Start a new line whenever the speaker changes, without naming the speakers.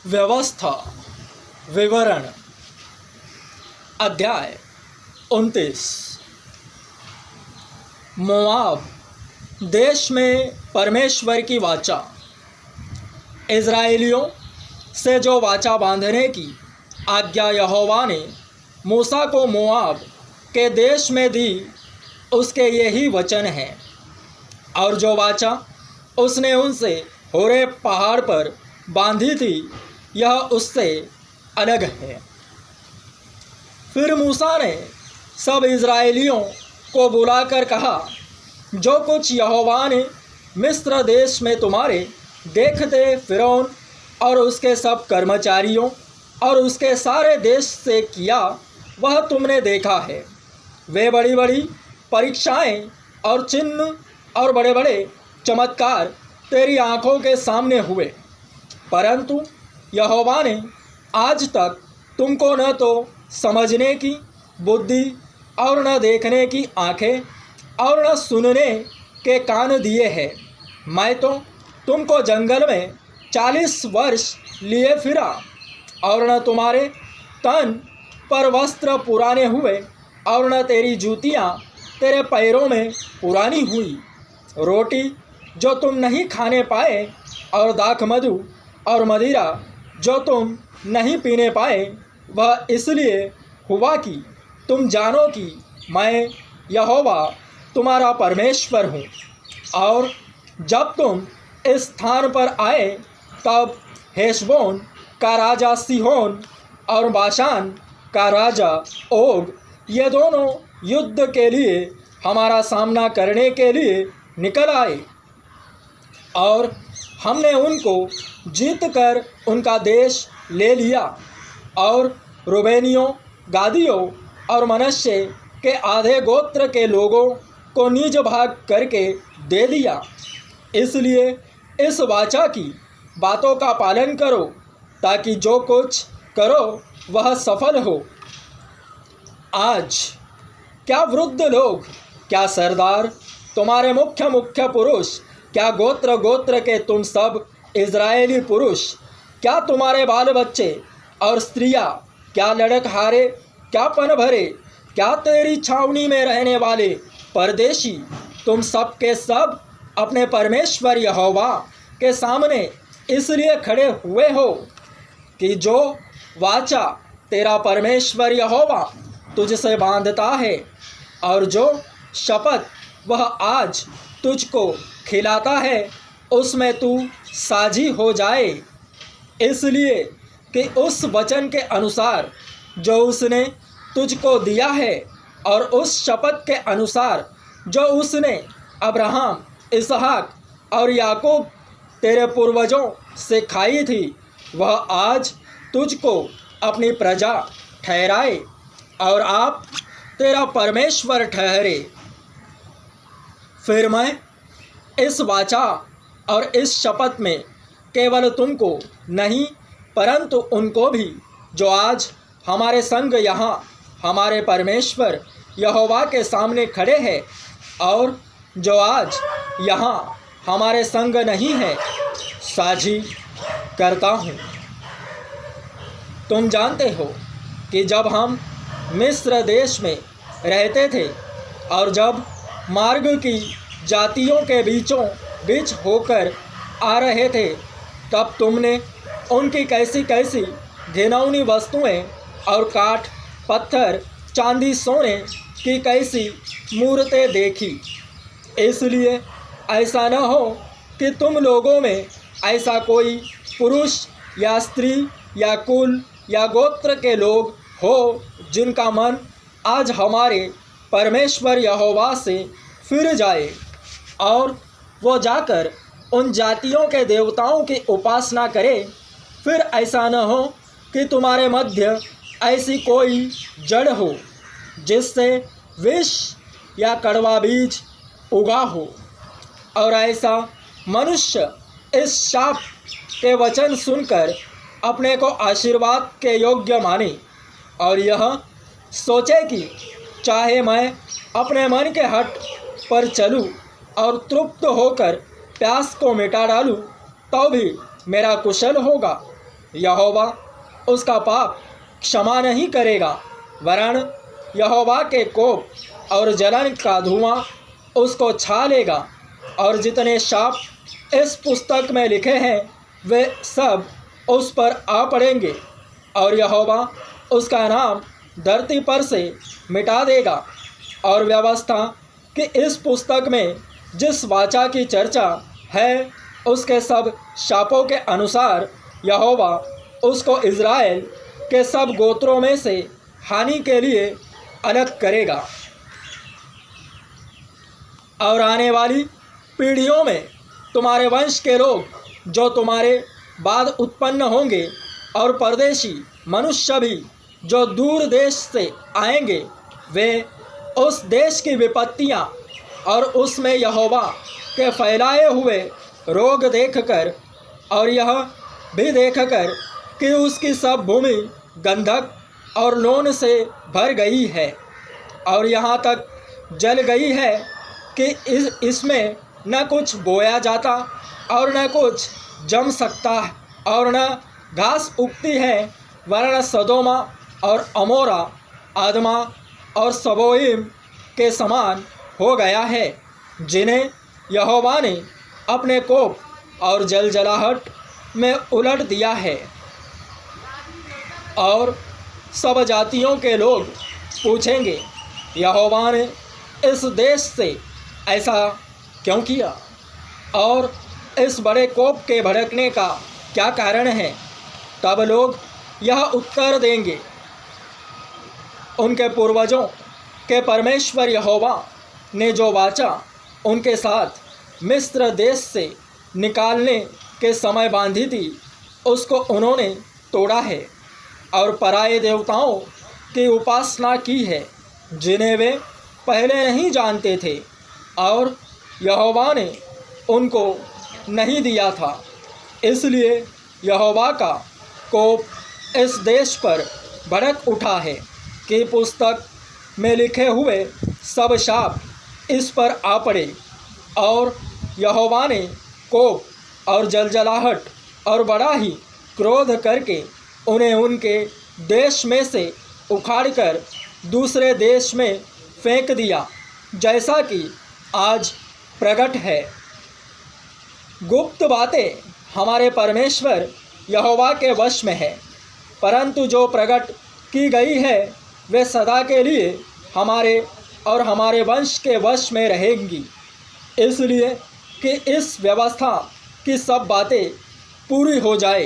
व्यवस्था विवरण अध्याय 29। मोआब देश में परमेश्वर की वाचा। इज़राइलियों से जो वाचा बांधने की आज्ञा यहोवा ने मूसा को मोआब के देश में दी, उसके यही वचन हैं। और जो वाचा उसने उनसे होरेब पहाड़ पर बांधी थी, यह उससे अलग है। फिर मूसा ने सब इज़राइलियों को बुलाकर कहा, जो कुछ यहोवा ने मिस्र देश में तुम्हारे देखते फ़िरौन और उसके सब कर्मचारियों और उसके सारे देश से किया, वह तुमने देखा है। वे बड़ी बड़ी परीक्षाएं और चिन्ह और बड़े बड़े चमत्कार तेरी आँखों के सामने हुए, परंतु यहोवा ने आज तक तुमको न तो समझने की बुद्धि और न देखने की आँखें और न सुनने के कान दिए हैं। मैं तो तुमको जंगल में 40 वर्ष लिए फिरा, और न तुम्हारे तन पर वस्त्र पुराने हुए और न तेरी जूतियाँ तेरे पैरों में पुरानी हुई। रोटी जो तुम नहीं खाने पाए और दाख मधु और मदिरा जो तुम नहीं पीने पाए, वह इसलिए हुआ कि तुम जानो कि मैं यहोवा तुम्हारा परमेश्वर हूँ। और जब तुम इस स्थान पर आए, तब हेशबोन का राजा सीहोन और बाशान का राजा ओग, ये दोनों युद्ध के लिए हमारा सामना करने के लिए निकल आए, और हमने उनको जीत कर उनका देश ले लिया और रूबेनियों, गादियों और मनश्शे के आधे गोत्र के लोगों को निज भाग करके दे दिया। इसलिए इस वाचा की बातों का पालन करो, ताकि जो कुछ करो वह सफल हो। आज क्या वृद्ध लोग, क्या सरदार, तुम्हारे मुख्य मुख्य पुरुष, क्या गोत्र गोत्र के तुम सब इज़राइली पुरुष, क्या तुम्हारे बाल बच्चे और स्त्रियां, क्या लड़कहारे, क्या पन भरे, क्या तेरी छावनी में रहने वाले परदेशी, तुम सब के सब अपने परमेश्वर यहोवा के सामने इसलिए खड़े हुए हो कि जो वाचा तेरा परमेश्वर यहोवा तुझसे बांधता है और जो शपथ वह आज तुझको खिलाता है, उसमें तू साझी हो जाए। इसलिए कि उस वचन के अनुसार जो उसने तुझको दिया है और उस शपथ के अनुसार जो उसने अब्राहम, इसहाक और याकूब तेरे पूर्वजों से खाई थी, वह आज तुझको अपनी प्रजा ठहराए और आप तेरा परमेश्वर ठहरे। फिर मैं इस वाचा और इस शपथ में केवल तुमको नहीं, परंतु उनको भी जो आज हमारे संग यहाँ हमारे परमेश्वर यहोवा के सामने खड़े हैं और जो आज यहाँ हमारे संग नहीं है, साझी करता हूँ। तुम जानते हो कि जब हम मिस्र देश में रहते थे और जब मार्ग की जातियों के बीचों बीच होकर आ रहे थे, तब तुमने उनकी कैसी कैसी घिनौनी वस्तुएं और काठ, पत्थर, चांदी, सोने की कैसी मूर्तें देखी। इसलिए ऐसा न हो कि तुम लोगों में ऐसा कोई पुरुष या स्त्री या कुल या गोत्र के लोग हो जिनका मन आज हमारे परमेश्वर यहोवा से फिर जाए और वो जाकर उन जातियों के देवताओं की उपासना करे। फिर ऐसा न हो कि तुम्हारे मध्य ऐसी कोई जड़ हो जिससे विष या कड़वा बीज उगा हो, और ऐसा मनुष्य इस शाप के वचन सुनकर अपने को आशीर्वाद के योग्य माने और यह सोचे कि चाहे मैं अपने मन के हट पर चलूं और तृप्त होकर प्यास को मिटा डालूं, तो भी मेरा कुशल होगा। यहोवा उसका पाप क्षमा नहीं करेगा, वरन यहोवा के कोप और जलन का धुआं उसको छा लेगा। और जितने शाप इस पुस्तक में लिखे हैं वे सब उस पर आ पड़ेंगे, और यहोवा उसका नाम धरती पर से मिटा देगा। और व्यवस्था कि इस पुस्तक में जिस वाचा की चर्चा है उसके सब शापों के अनुसार यहोवा उसको इज़राइल के सब गोत्रों में से हानि के लिए अलग करेगा। और आने वाली पीढ़ियों में तुम्हारे वंश के लोग जो तुम्हारे बाद उत्पन्न होंगे और परदेशी मनुष्य भी जो दूर देश से आएंगे, वे उस देश की विपत्तियां और उसमें यहोवा के फैलाए हुए रोग देखकर और यह भी देखकर कि उसकी सब भूमि गंधक और लोन से भर गई है और यहाँ तक जल गई है कि इसमें न कुछ बोया जाता और न कुछ जम सकता और न घास उगती है, वरन सदोमा और अमोरा, आदमा और सबोइम के समान हो गया है, जिन्हें यहोवा ने अपने कोप और जलजलाहट में उलट दिया है। और सब जातियों के लोग पूछेंगे, यहोवा ने इस देश से ऐसा क्यों किया और इस बड़े कोप के भड़कने का क्या कारण है? तब लोग यह उत्तर देंगे, उनके पूर्वजों के परमेश्वर यहोवा ने जो वाचा उनके साथ मिस्र देश से निकालने के समय बांधी थी, उसको उन्होंने तोड़ा है और पराये देवताओं की उपासना की है, जिन्हें वे पहले नहीं जानते थे और यहोवा ने उनको नहीं दिया था। इसलिए यहोवा का कोप इस देश पर भड़क उठा है कि पुस्तक में लिखे हुए सब शाप इस पर आ पड़े। और यहोवा ने कोप और जलजलाहट और बड़ा ही क्रोध करके उन्हें उनके देश में से उखाड़कर दूसरे देश में फेंक दिया, जैसा कि आज प्रकट है। गुप्त बातें हमारे परमेश्वर यहोवा के वश में है, परंतु जो प्रकट की गई है वे सदा के लिए हमारे और हमारे वंश के वश में रहेंगी, इसलिए कि इस व्यवस्था की सब बातें पूरी हो जाए।